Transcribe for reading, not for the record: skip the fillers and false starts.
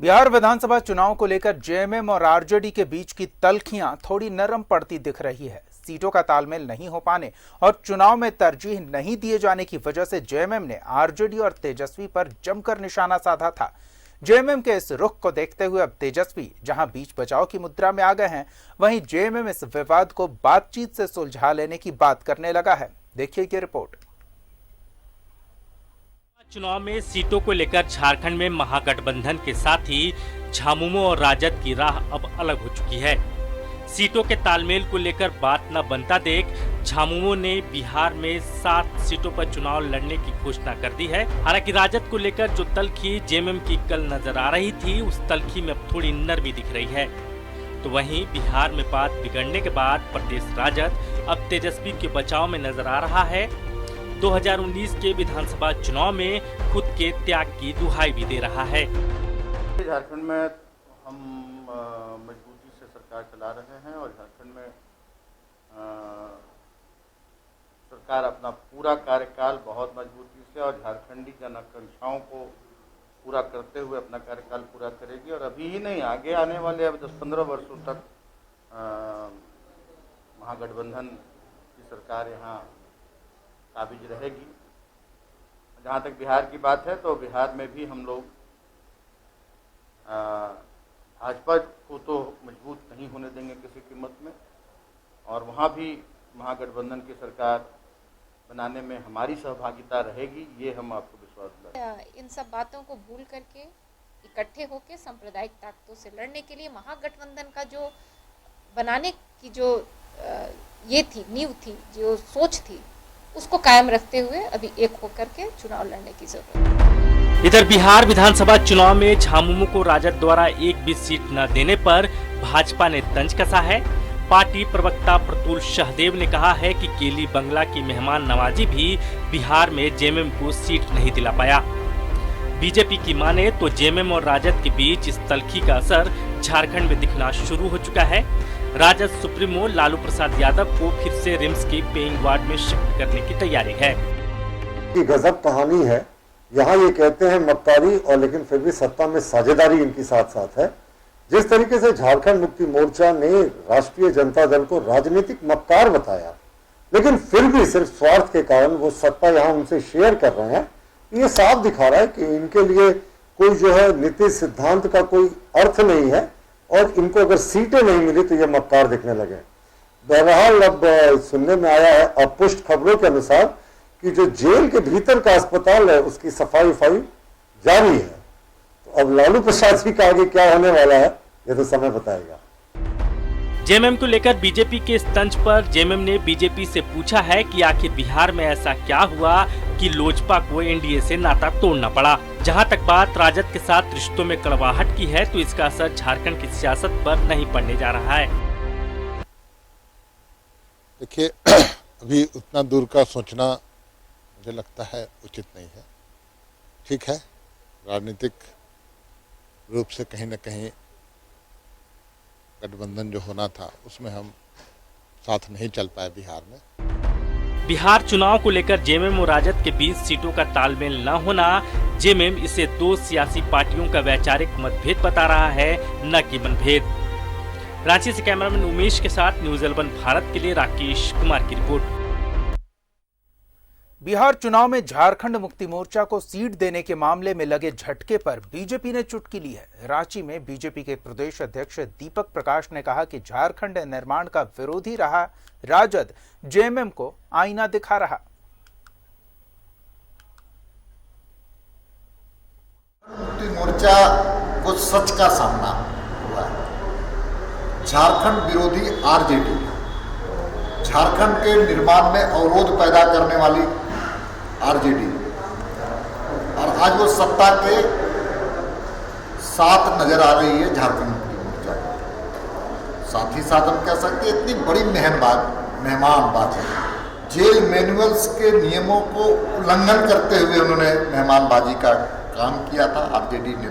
बिहार विधानसभा चुनाव को लेकर जेएमएम और आरजेडी के बीच की तल्खियां थोड़ी नरम पड़ती दिख रही है। सीटों का तालमेल नहीं हो पाने और चुनाव में तरजीह नहीं दिए जाने की वजह से जेएमएम ने आरजेडी और तेजस्वी पर जमकर निशाना साधा था। जेएमएम के इस रुख को देखते हुए अब तेजस्वी जहां बीच बचाव की मुद्रा में आ गए हैं, वहीं जेएमएम इस विवाद को बातचीत से सुलझा लेने की बात करने लगा है। देखिए ये रिपोर्ट। चुनाव में सीटों को लेकर झारखंड में महागठबंधन के साथ ही झामुमो और राजद की राह अब अलग हो चुकी है। सीटों के तालमेल को लेकर बात न बनता देख झामुमो ने बिहार में 7 सीटों पर चुनाव लड़ने की घोषणा कर दी है। हालांकि राजद को लेकर जो तल्खी जेएमएम की कल नजर आ रही थी, उस तल्खी में अब थोड़ी नरमी दिख रही है। तो वहीं बिहार में बात बिगड़ने के बाद प्रदेश राजद अब तेजस्वी के बचाव में नजर आ रहा है। 2019 के विधानसभा चुनाव में खुद के त्याग की दुहाई भी दे रहा है। झारखंड में हम मजबूती से सरकार चला रहे हैं और झारखंड में सरकार अपना पूरा कार्यकाल बहुत मजबूती से और झारखंडी जन आकांक्षाओं को पूरा करते हुए अपना कार्यकाल पूरा करेगी। और अभी ही नहीं, आगे आने वाले अब 10-15 वर्षों तक महागठबंधन की सरकार यहाँ काबिज रहेगी। जहाँ तक बिहार की बात है तो बिहार में भी हम लोग भाजपा को तो मजबूत नहीं होने देंगे किसी कीमत में, और वहाँ भी महागठबंधन की सरकार बनाने में हमारी सहभागिता रहेगी, ये हम आपको विश्वास दिलाते। इन सब बातों को भूल करके इकट्ठे होकर सांप्रदायिक ताकतों से लड़ने के लिए महागठबंधन का जो बनाने की जो ये थी, नींव थी, जो सोच थी, उसको कायम रखते हुए अभी एक होकर के चुनाव लड़ने की जरूरत है। इधर बिहार विधानसभा चुनाव में झामुमो को राजद द्वारा एक भी सीट न देने पर भाजपा ने तंज कसा है। पार्टी प्रवक्ता प्रतुल शाहदेव ने कहा है कि केली बंगला की मेहमान नवाजी भी बिहार में जेएमएम को सीट नहीं दिला पाया। बीजेपी की माने तो जेएमएम और राजद के बीच इस तल्खी का असर झारखंड में दिखना शुरू हो चुका है। राजद सुप्रीमो लालू प्रसाद यादव को फिर से रिम्स के पेइंग वार्ड में शिफ्ट करने की तैयारी है। गजब कहानी है। यहाँ ये कहते हैं मक्कारी, और लेकिन फिर भी सत्ता में साझेदारी इनकी साथ साथ है। जिस तरीके से झारखंड मुक्ति मोर्चा ने राष्ट्रीय जनता दल को राजनीतिक मक्कार बताया, लेकिन फिर भी सिर्फ स्वार्थ के कारण वो सत्ता यहाँ उनसे शेयर कर रहे हैं, ये साफ दिखा रहा है कि इनके लिए कोई जो है नीति सिद्धांत का कोई अर्थ नहीं है, और इनको अगर सीटें नहीं मिली तो ये मक्कार दिखने लगे। बहरहाल अब सुनने में आया है अपुष्ट खबरों के अनुसार कि जो जेल के भीतर का अस्पताल है उसकी सफाई जारी है। तो अब लालू प्रसाद जी का आगे क्या होने वाला है ये तो समय बताएगा। जेएमएम को लेकर बीजेपी के इस तंज पर जेएमएम ने बीजेपी से पूछा है कि आखिर बिहार में ऐसा क्या हुआ कि लोजपा को एनडीए से नाता तोड़ना पड़ा। जहां तक बात राजद के साथ रिश्तों में कड़वाहट की है, तो इसका असर झारखंड की सियासत पर नहीं पड़ने जा रहा है। देखिए, अभी उतना दूर का सोचना मुझे लगता है उचित नहीं है। ठीक है, राजनीतिक रूप से कहीं न कहीं गठबंधन जो होना था उसमें हम साथ नहीं चल पाए बिहार में। बिहार चुनाव को लेकर जेएमएम और राजद के बीच सीटों का तालमेल न होना, जेएमएम इसे 2 सियासी पार्टियों का वैचारिक मतभेद बता रहा है, न कि मनभेद। रांची से कैमरामैन उमेश के साथ न्यूज़ 11 भारत के लिए राकेश कुमार की रिपोर्ट। बिहार चुनाव में झारखंड मुक्ति मोर्चा को सीट देने के मामले में लगे झटके पर बीजेपी ने चुटकी ली है। रांची में बीजेपी के प्रदेश अध्यक्ष दीपक प्रकाश ने कहा कि झारखंड निर्माण का विरोधी रहा राजद जेएमएम को आईना दिखा रहा। मुक्ति मोर्चा को सच का सामना हुआ है। झारखंड विरोधी आरजेडी झारखंड के निर्माण में अवरोध पैदा करने वाली आरजेडी, और आज वो सत्ता के साथ नजर आ रही है झारखंड मुक्ति मोर्चा। साथ ही साथ हम कह सकते हैं इतनी बड़ी मेहमानबाजी, जेल मैनुअल्स के नियमों को उल्लंघन करते हुए उन्होंने मेहमानबाजी का काम किया था आरजेडी ने।